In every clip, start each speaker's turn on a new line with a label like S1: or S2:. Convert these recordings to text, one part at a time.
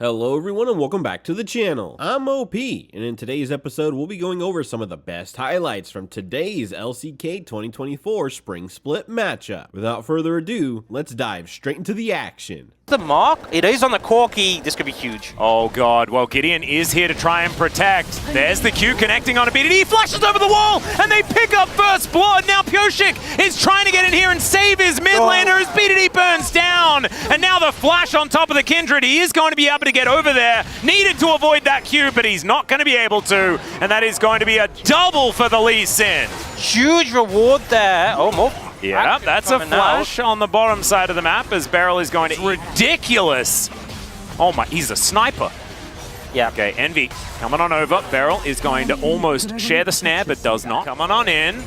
S1: Hello everyone and welcome back to the channel. I'm OP, and in today's episode we'll be going over some of the best highlights from today's LCK 2024 Spring Split matchup. Without further ado, let's dive straight into the action.
S2: The mark, it is on the Corki. This could be huge.
S3: Oh god, well Gideon is here to try and protect. There's the Q connecting on a BDD, he flashes over the wall, and they pick up first blood. Now Pyosik is trying to get in here and save his mid laner as BDD burns down. And now the flash on top of the Kindred. He is going to be able to get over there. Needed to avoid that Q, but he's not going to be able to. And that is going to be a double for the Lee Sin.
S2: Huge reward there. Oh, more.
S3: Yeah, that's a flash on the bottom side of the map as Beryl is going to ridiculous. Oh my, he's a sniper.
S2: Yeah.
S3: Okay, Envy coming on over. Beryl is going to almost share the snare, but does not. Coming on in.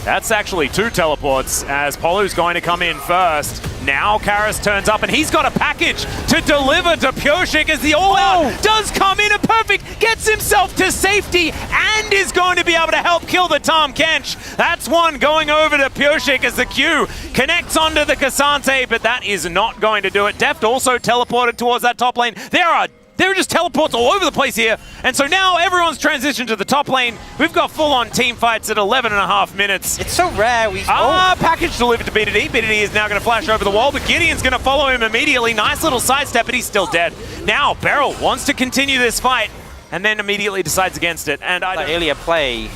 S3: That's actually two teleports as Polu's going to come in first. Now Karras turns up and he's got a package to deliver to Pyosik as the all-out does come in. A perfect gets himself to safety and is going to be able to help kill the Tahm Kench. That's one going over to Pyosik as the Q connects onto the K'Sante, but that is not going to do it. Deft also teleported towards that top lane. There are just teleports all over the place here. And so now everyone's transitioned to the top lane. We've got full-on team fights at 11.5 minutes.
S2: It's so rare.
S3: Package delivered to BDD. BDD is now going to flash over the wall, but Gideon's going to follow him immediately. Nice little sidestep, but he's still dead. Now Beryl wants to continue this fight and then immediately decides against it. And
S2: earlier play.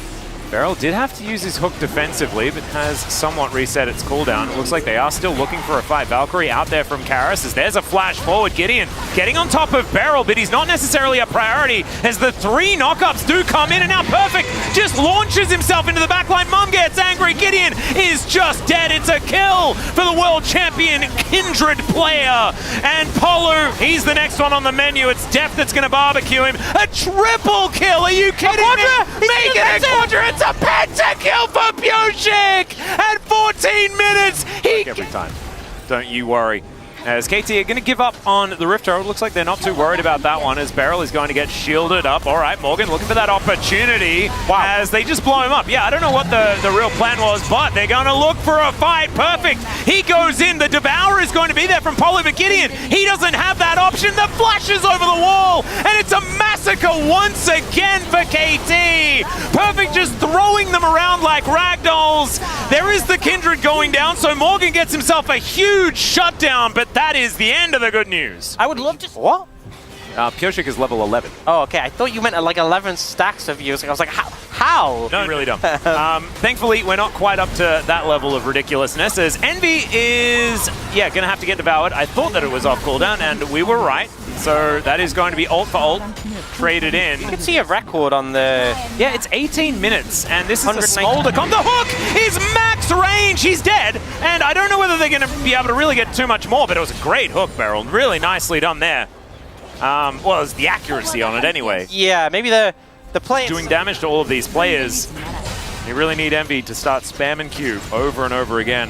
S3: Beryl did have to use his hook defensively, but has somewhat reset its cooldown. It looks like they are still looking for a fight. Valkyrie out there from Karras as there's a flash forward. Gideon getting on top of Beryl, but he's not necessarily a priority as the three knockups do come in, and now Perfect just launches himself into the backline. Mum gets angry. Gideon is just dead. It's a kill for the world champion Kindred player. And Polu, he's the next one on the menu. It's Deft that's going to barbecue him. A triple kill. Are you kidding me? Make it a quadra. It's a pentakill for Pyosik at 14 minutes. Every time. Don't you worry. As KT are going to give up on the Rift Herald. Looks like they're not too worried about that one as Beryl is going to get shielded up. All right, Morgan looking for that opportunity as they just blow him up. Yeah, I don't know what the real plan was, but they're going to look for a fight. Perfect. He goes in. The Devourer is going to be there from Polu, but Gideon, he doesn't have that option. The flash is over the wall, and it's a massacre once again for KT. Perfect just throwing them around like ragdolls. There is the Kindred going down, so Morgan gets himself a huge shutdown, but that is the end of the good news.
S2: I would love to... What?
S3: Pyosik is level 11.
S2: Oh, okay. I thought you meant like 11 stacks of views. I was like, how?
S3: No, you really don't. Thankfully, we're not quite up to that level of ridiculousness as Envy is, going to have to get devoured. I thought that it was off cooldown, and we were right. So that is going to be ult for ult, traded in.
S2: You can see a record on the...
S3: Yeah, it's 18 minutes, and this is a Smolder. The hook is max range. He's dead, and I don't know whether they're going to be able to really get too much more, but it was a great hook, Beryl. Really nicely done there. Well, it's the accuracy on it anyway.
S2: Yeah, maybe the play...
S3: Doing damage to all of these players. You really need Envy to start spamming Q over and over again.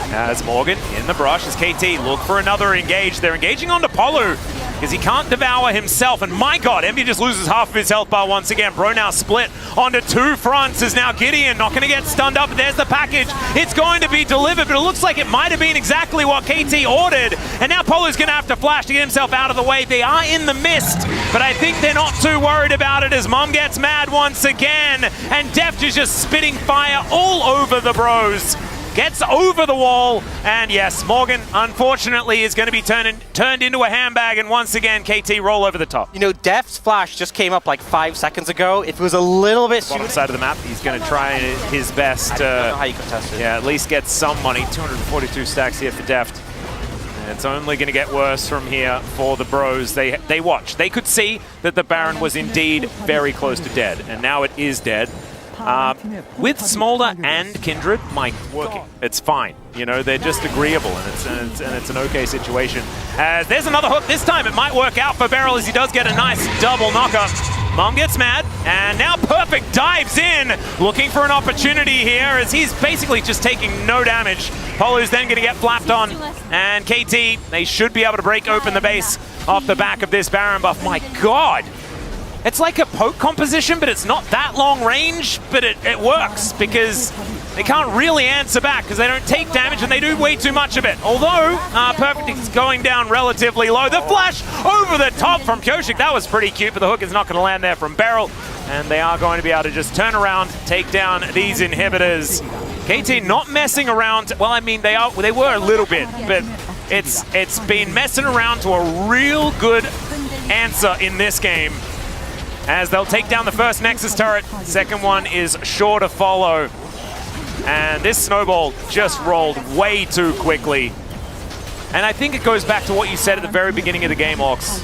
S3: As Morgan in the brush as KT look for another engage. They're engaging onto Polu because he can't devour himself. And my god, Envy just loses half of his health bar once again. Bro now split onto two fronts as now Gideon not going to get stunned up. There's the package. It's going to be delivered, but it looks like it might have been exactly what KT ordered. And now Polu's going to have to flash to get himself out of the way. They are in the mist, but I think they're not too worried about it as Mum gets mad once again. And Deft is just spitting fire all over the bros. Gets over the wall, and yes, Morgan, unfortunately, is going to be turned into a handbag, and once again, KT roll over the top.
S2: You know, Deft's flash just came up like 5 seconds ago. If it was a little bit
S3: bottom side of the map, he's going to try his best
S2: I don't know how you contest it.
S3: Yeah, at least get some money. 242 stacks here for Deft. And it's only going to get worse from here for the bros. They watch. They could see that the Baron was indeed very close to dead, and now it is dead. With Smolder and Kindred, working. It's fine. You know, they're just agreeable, and it's an okay situation. There's another hook. This time it might work out for Beryl as he does get a nice double knockup. Mum gets mad, and now Perfect dives in, looking for an opportunity here as he's basically just taking no damage. Polu's then going to get flapped on, and KT, they should be able to break open the base off the back of this Baron buff. My god! It's like a poke composition, but it's not that long range, but it works because they can't really answer back because they don't take damage and they do way too much of it. Although, Perfect is going down relatively low. The flash over the top from Pyosik, that was pretty cute, but the hook is not going to land there from Beryl. And they are going to be able to just turn around, take down these inhibitors. KT not messing around. Well, I mean, they were a little bit, but it's been messing around to a real good answer in this game, as they'll take down the first Nexus turret. Second one is sure to follow. And this snowball just rolled way too quickly. And I think it goes back to what you said at the very beginning of the game, Ox.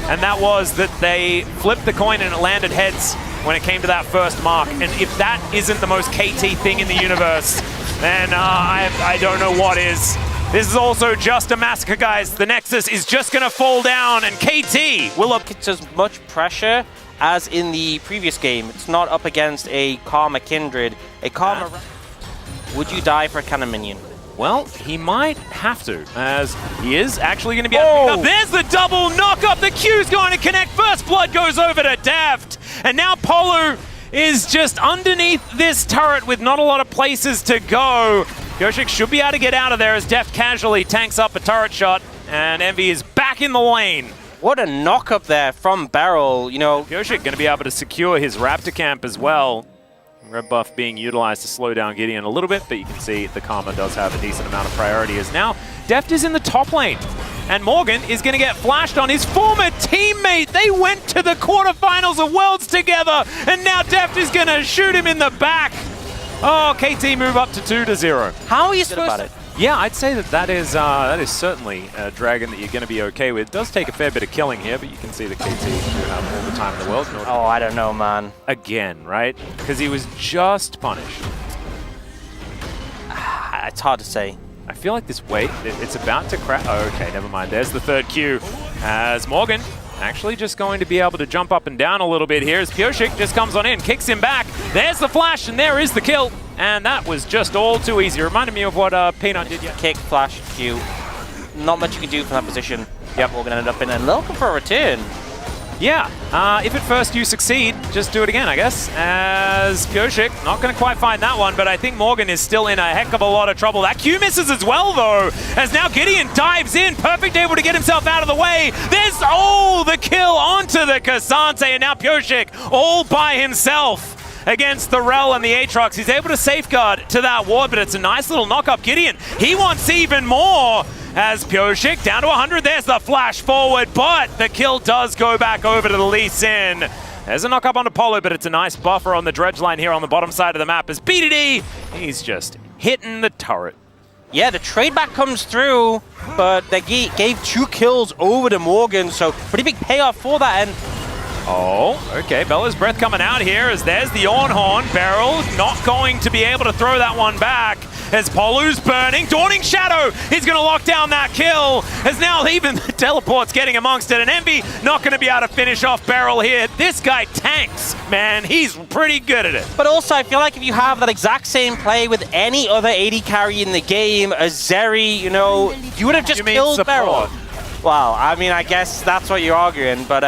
S3: And that was that they flipped the coin and it landed heads when it came to that first mark. And if that isn't the most KT thing in the universe, then I don't know what is. This is also just a massacre, guys. The Nexus is just going to fall down, and KT will up.
S2: It's as much pressure as in the previous game. It's not up against a Karma Kindred. A Karma... Would you die for a cannon minion?
S3: Well, he might have to, as he is actually going to be able to pick up. There's the double knock-up. The Q's going to connect. First blood goes over to Deft. And now Polu is just underneath this turret with not a lot of places to go. Pyosik should be able to get out of there as Deft casually tanks up a turret shot. And Envy is back in the lane.
S2: What a knock-up there from Beryl, you know.
S3: Pyosik going to be able to secure his Raptor camp as well. Red buff being utilized to slow down Gideon a little bit, but you can see the Karma does have a decent amount of priority, as now Deft is in the top lane. And Morgan is going to get flashed on his former teammate. They went to the quarterfinals of Worlds together, and now Deft is going to shoot him in the back. Oh, KT move up to 2-0.
S2: How are you supposed to...
S3: Yeah, I'd say that is certainly a dragon that you're going to be okay with. It does take a fair bit of killing here, but you can see that KT do have all the time in the world.
S2: Oh, I don't know, man.
S3: Again, right? Because he was just punished.
S2: It's hard to say.
S3: I feel like this wait, it's about to crash. Oh, okay, never mind. There's the third Q. As Morgan actually just going to be able to jump up and down a little bit here as Pyosik just comes on in, kicks him back. There's the flash, and there is the kill. And that was just all too easy. Reminded me of what Peanut did yesterday.
S2: Kick, flash, Q. Not much you can do from that position.
S3: Yep.
S2: We're going to end up in a looking for a return.
S3: Yeah, if at first you succeed, just do it again, I guess. As Pyosik, not going to quite find that one, but I think Morgan is still in a heck of a lot of trouble. That Q misses as well, though, as now Gideon dives in. Perfect, able to get himself out of the way. There's, the kill onto the K'Sante, and now Pyosik all by himself against the Rel and the Aatrox. He's able to safeguard to that ward, but it's a nice little knock-up. Gideon, he wants even more. As Pyosik down to 100, there's the flash forward, but the kill does go back over to the Lee Sin. There's a knock-up on Apollo, but it's a nice buffer on the dredge line here on the bottom side of the map as BDD, he's just hitting the turret.
S2: Yeah, the trade back comes through, but they gave 2 kills over to Morgan, so pretty big payoff for that. And
S3: oh, okay, Bella's breath coming out here as there's the Ornhorn. Beryl not going to be able to throw that one back as Polu's burning. Dawning Shadow, he's going to lock down that kill as now even the teleport's getting amongst it. And Envy not going to be able to finish off Beryl here. This guy tanks, man. He's pretty good at it.
S2: But also, I feel like if you have that exact same play with any other AD carry in the game, as Zeri, you know, you would have just killed Beryl. Well, I mean, I guess that's what you're arguing, but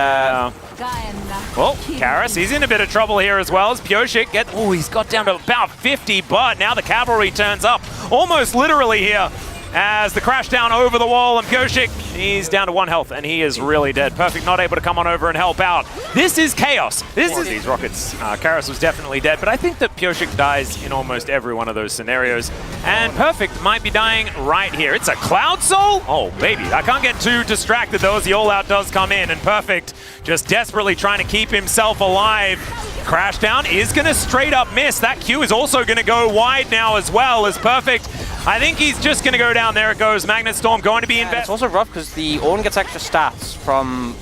S3: well, Karis, he's in a bit of trouble here as well as Pyosik he's got down to about 50, but now the cavalry turns up almost literally here as the crash down over the wall, and Pyosik, he's down to 1 health, and he is really dead. Perfect not able to come on over and help out. This is chaos. This is these rockets. Karis was definitely dead, but I think that Pyosik dies in almost every one of those scenarios, and Perfect might be dying right here. It's a Cloud Soul? Oh, baby. I can't get too distracted, though, as the all-out does come in, and Perfect just desperately trying to keep himself alive. Crash down is going to straight up miss. That Q is also going to go wide now as well as Perfect. I think he's just going to go down. There it goes. Magnet Storm going to be invested.
S2: It's also rough because the Ornn gets extra stats from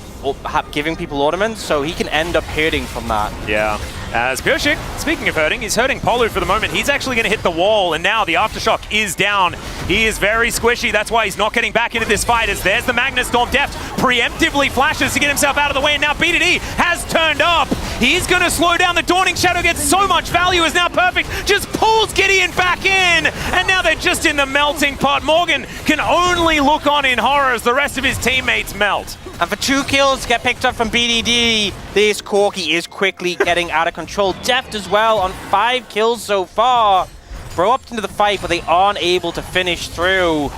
S2: giving people ornaments, so he can end up hurting from that.
S3: Yeah. As Pyosik, speaking of hurting, he's hurting Polu for the moment. He's actually going to hit the wall, and now the Aftershock is down. He is very squishy. That's why he's not getting back into this fight, as there's the Magnet Storm. Deft preemptively flashes to get himself out of the way, and now BDD has turned up. He's going to slow down. The Dawning Shadow gets so much value, as now Perfect just pulls Gideon back in, and now they're just in the melting pot. Morgan can only look on in horror as the rest of his teammates melt.
S2: And for 2 kills get picked up from BDD, this Corki is quickly getting out of control. Deft as well on 5 kills so far. Bro upped into the fight, but they aren't able to finish through.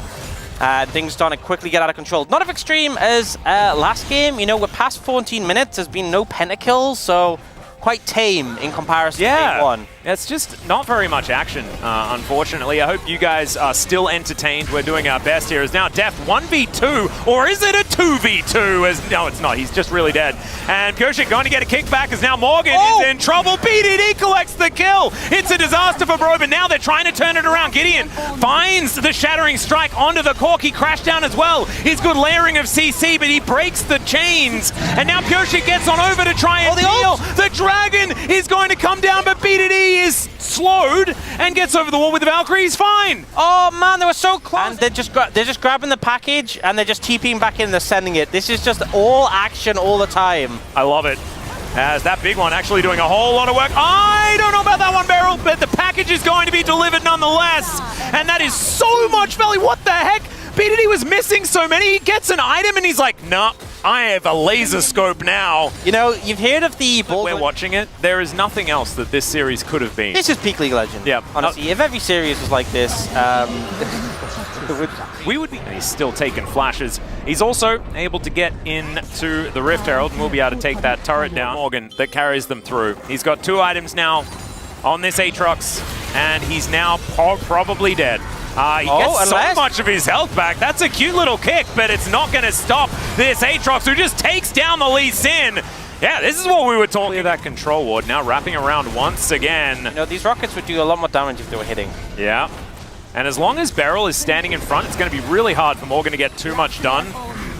S2: Things starting to quickly get out of control. Not as extreme as last game. You know, we're past 14 minutes. There's been no pentakills, so quite tame in comparison to game one.
S3: It's just not very much action, unfortunately. I hope you guys are still entertained. We're doing our best here. Is now Deft 1v2, or is it a 2v2? No, it's not. He's just really dead. And Pioshik going to get a kickback as now Morgan is in trouble. BDD collects the kill. It's a disaster for Bro, but now they're trying to turn it around. Gideon finds the Shattering Strike onto the Corki. Crash down as well. His good layering of CC, but he breaks the chains. And now Pioshik gets on over to try and deal. The Dragon is going to come down, but BDD is slowed and gets over the wall with the Valkyrie. He's fine.
S2: Oh man, they were so close. And they're just grabbing the package and they're just TPing back in. They're sending it. This is just all action all the time.
S3: I love it. As that big one actually doing a whole lot of work. I don't know about that one, Beryl, but the package is going to be delivered nonetheless. And that is so much value. What the heck? BDD was missing so many. He gets an item and he's like, nah, I have a laser scope now.
S2: You know, you've heard of the ball.
S3: We're watching it. There is nothing else that this series could have been.
S2: This is peak League of Legends.
S3: Yeah.
S2: Honestly, if every series was like this,
S3: we would be. And he's still taking flashes. He's also able to get into the Rift Herald, and we'll be able to take that turret down. Morgan that carries them through. He's got 2 items now on this Aatrox, and he's now probably dead. He gets so much of his health back. That's a cute little kick, but it's not going to stop this Aatrox, who just takes down the Lee Sin. Yeah, this is what we were talking about. That control ward now wrapping around once again.
S2: You know, these rockets would do a lot more damage if they were hitting.
S3: Yeah. And as long as Beryl is standing in front, it's going to be really hard for Morgan to get too much done.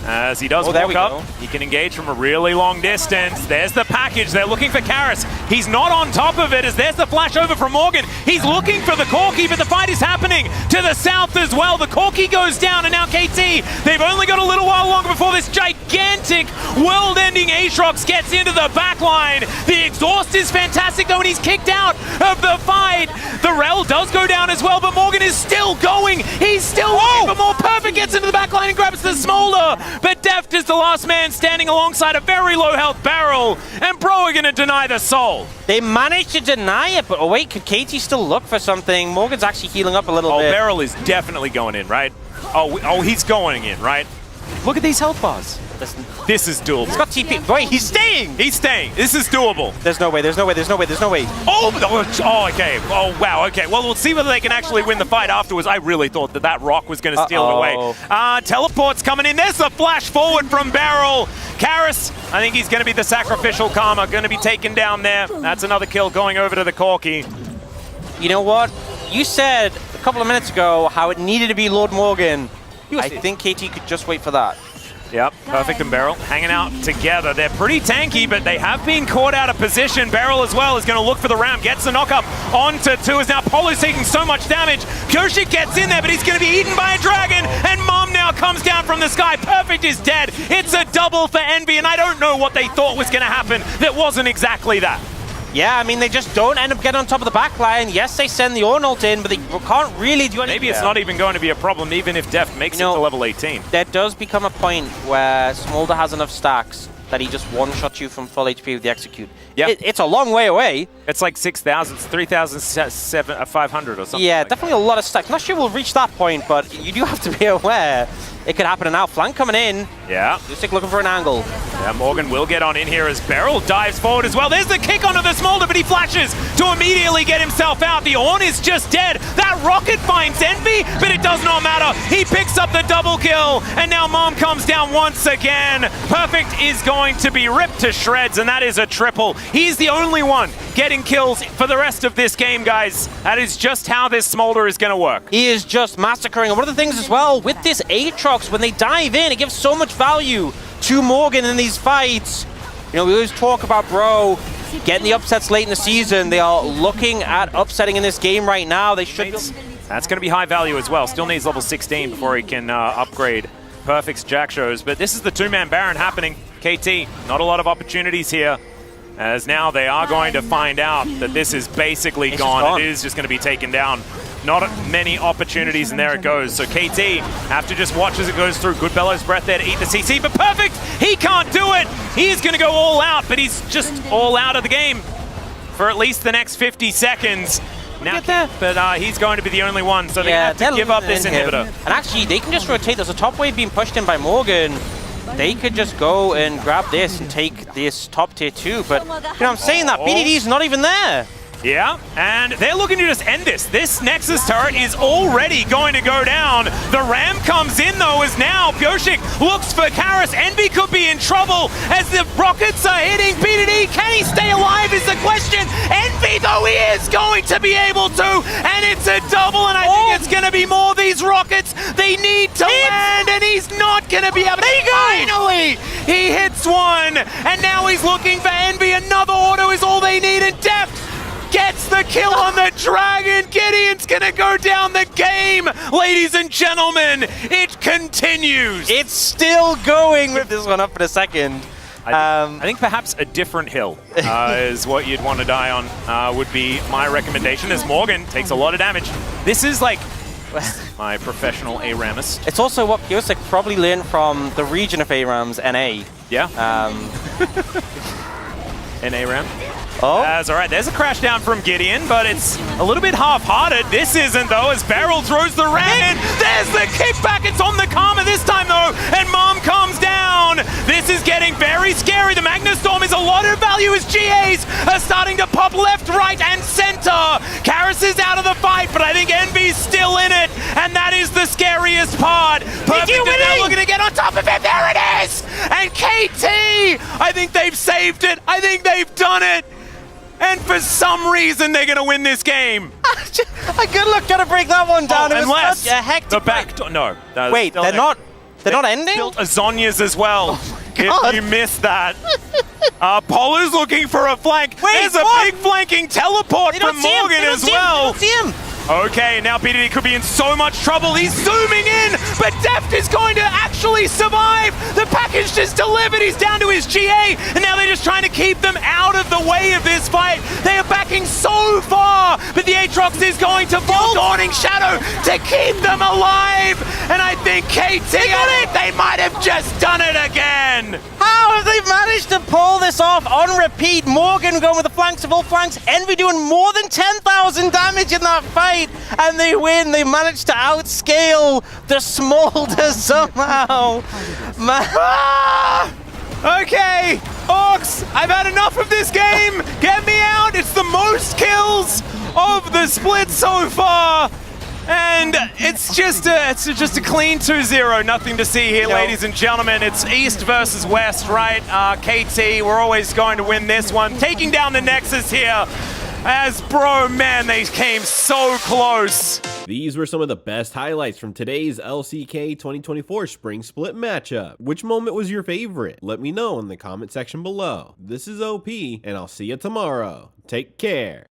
S3: As he does walk up, he can engage from a really long distance. There's the package. They're looking for Karis. He's not on top of it as there's the flash over from Morgan. He's looking for the Corki, but the fight is happening to the south as well. The Corki goes down, and now KT, they've only got a little while longer before this gigantic world-ending Aatrox gets into the back line. The exhaust is fantastic, though, and he's kicked out of the fight. The Rel does go down as well, but Morgan is still going. He's still looking for more. Perfect gets into the back line and grabs the Smolder. But Deft is the last man standing alongside a very low health Beryl, and Bro are going to deny the soul.
S2: They managed to deny it, but oh wait, could Katie still look for something? Morgan's actually healing up a little bit.
S3: Oh, Beryl is definitely going in, right? Oh, he's going in, right? Look at these health bars. This is doable.
S2: He's got TP. Wait, he's staying!
S3: He's staying. This is doable.
S2: There's no way, there's no way, there's no way, there's no way.
S3: Oh, okay. Oh, wow, okay. Well, we'll see whether they can actually win the fight afterwards. I really thought that rock was going to steal it away. Teleport's coming in. There's the flash forward from Beryl. Karis, I think he's going to be the sacrificial karma, going to be taken down there. That's another kill going over to the Corki.
S2: You know what? You said a couple of minutes ago how it needed to be Lord Morgan. I think KT could just wait for that.
S3: Yep, Perfect and Beryl hanging out together. They're pretty tanky, but they have been caught out of position. Beryl as well is going to look for the ramp, gets the knockup onto 2 as now Polo's taking so much damage. Pioshik gets in there, but he's going to be eaten by a dragon, and Mom now comes down from the sky. Perfect is dead. It's a double for Envy, and I don't know what they thought was going to happen. That wasn't exactly that.
S2: Yeah, I mean, they just don't end up getting on top of the back line. Yes, they send the Ornult in, but they can't really do anything.
S3: Maybe it's not even going to be a problem, even if Deft makes it to level 18.
S2: There does become a point where Smolder has enough stacks that he just one-shots you from full HP with the execute.
S3: Yeah,
S2: it's a long way away.
S3: It's like 6,000, 3,500 or something.
S2: Yeah,
S3: like
S2: definitely a lot of stacks. Not sure we'll reach that point, but you do have to be aware it could happen. And now flank coming in.
S3: Yeah.
S2: Lustig looking for an angle.
S3: Yeah, Morgan will get on in here as Beryl dives forward as well. There's the kick onto the Smolder, but he flashes to immediately get himself out. The Ornn is just dead. That rocket finds Envy, but it does not matter. He picks up the double kill, and now Mom comes down once again. Perfect is going to be ripped to shreds, and that is a triple. He's the only one getting kills for the rest of this game, guys. That is just how this Smolder is going to work.
S2: He is just massacring. And one of the things as well, with this Aatrox, when they dive in, it gives so much value to Morgan in these fights. You know, we always talk about Bro getting the upsets late in the season. They are looking at upsetting in this game right now. They should.
S3: That's going to be high value as well. Still needs level 16 before he can upgrade Perfect's Jack shows. But this is the 2-man Baron happening. KT, not a lot of opportunities here. As now they are going to find out that this is basically gone. It is just going to be taken down. Not many opportunities, and there it goes. So KT have to just watch as it goes through. Good Bellows Breath there to eat the CC, but Perfect, he can't do it. He's going to go all out, but he's just all out of the game for at least the next 50 seconds. Now,
S2: get there.
S3: but he's going to be the only one, so they have to give up this inhibitor.
S2: And actually, they can just rotate. There's a top wave being pushed in by Morgan. They could just go and grab this and take this top tier 2. But, you know, I'm saying that BDD's not even there.
S3: Yeah, and they're looking to just end this. This Nexus turret is already going to go down. The Ram comes in, though, as now Pyosik looks for Karis. Envy could be in trouble as the rockets are hitting BDD. Can he stay alive is the question. Envy, though, he is going to be able to, and it's a double, and I think it's going to be more of these rockets. They need to land, and he's not going to be able to. Finally, he hits one, and now he's looking for Envy. Another auto is all they need, and Deft gets the kill on the Dragon. Gideon's gonna go down the game, ladies and gentlemen. It continues.
S2: It's still going with this one up in a second.
S3: I think perhaps a different hill is what you'd want to die on, would be my recommendation, as Morgan takes a lot of damage. This is like my professional ARAMist.
S2: It's also what Pyosik probably learned from the region of ARAMs, NA.
S3: Yeah. An ARAM.
S2: Oh.
S3: That's all right. There's a crash down from Gideon, but it's a little bit half-hearted. This isn't, though, as Beryl throws the ram in. There's the kickback. It's on the Karma this time, though, and Mom comes down. This is getting very scary. The Magnastorm is a lot of value as GAs are starting to pop left, right, and center. Karis is out of the fight, but I think Envy's still in it, and that is the scariest part. Perfect is now looking to get on top of it. There it is! And KT, I think they've saved it. I think they've done it. And for some reason, they're going to win this game.
S2: Good luck trying to break that one down.
S3: Unless
S2: a hectic
S3: the back door. No.
S2: Wait, they're not ending?
S3: Built a Zhonya's as well.
S2: God.
S3: If you missed that. Polu's looking for a flank.
S2: Wait,
S3: there's a big flanking teleport from Morgan as well.
S2: They don't see him.
S3: Okay, now BDD could be in so much trouble. He's zooming in, but Deft is going to actually survive. The package just delivered. He's down to his GA, and now they're just trying to keep them out of the way of this fight. They are backing so far, but the Aatrox is going to fall Dawning Shadow to keep them alive. And I think KT, they might have just done it again.
S2: How have they managed to pull this off on repeat? Morgan going with the flanks of all flanks. Envy doing more than 10,000 damage in that fight. And they win. They managed to outscale the Smolder somehow.
S3: Okay, Orcs, I've had enough of this game. Get me out. It's the most kills of the split so far. And it's just a clean 2-0. Nothing to see here, ladies and gentlemen. It's East versus West, right? KT, we're always going to win this one. Taking down the Nexus here. As, bro, man, they came so close.
S1: These were some of the best highlights from today's LCK 2024 Spring Split matchup. Which moment was your favorite? Let me know in the comment section below. This is OP, and I'll see you tomorrow. Take care.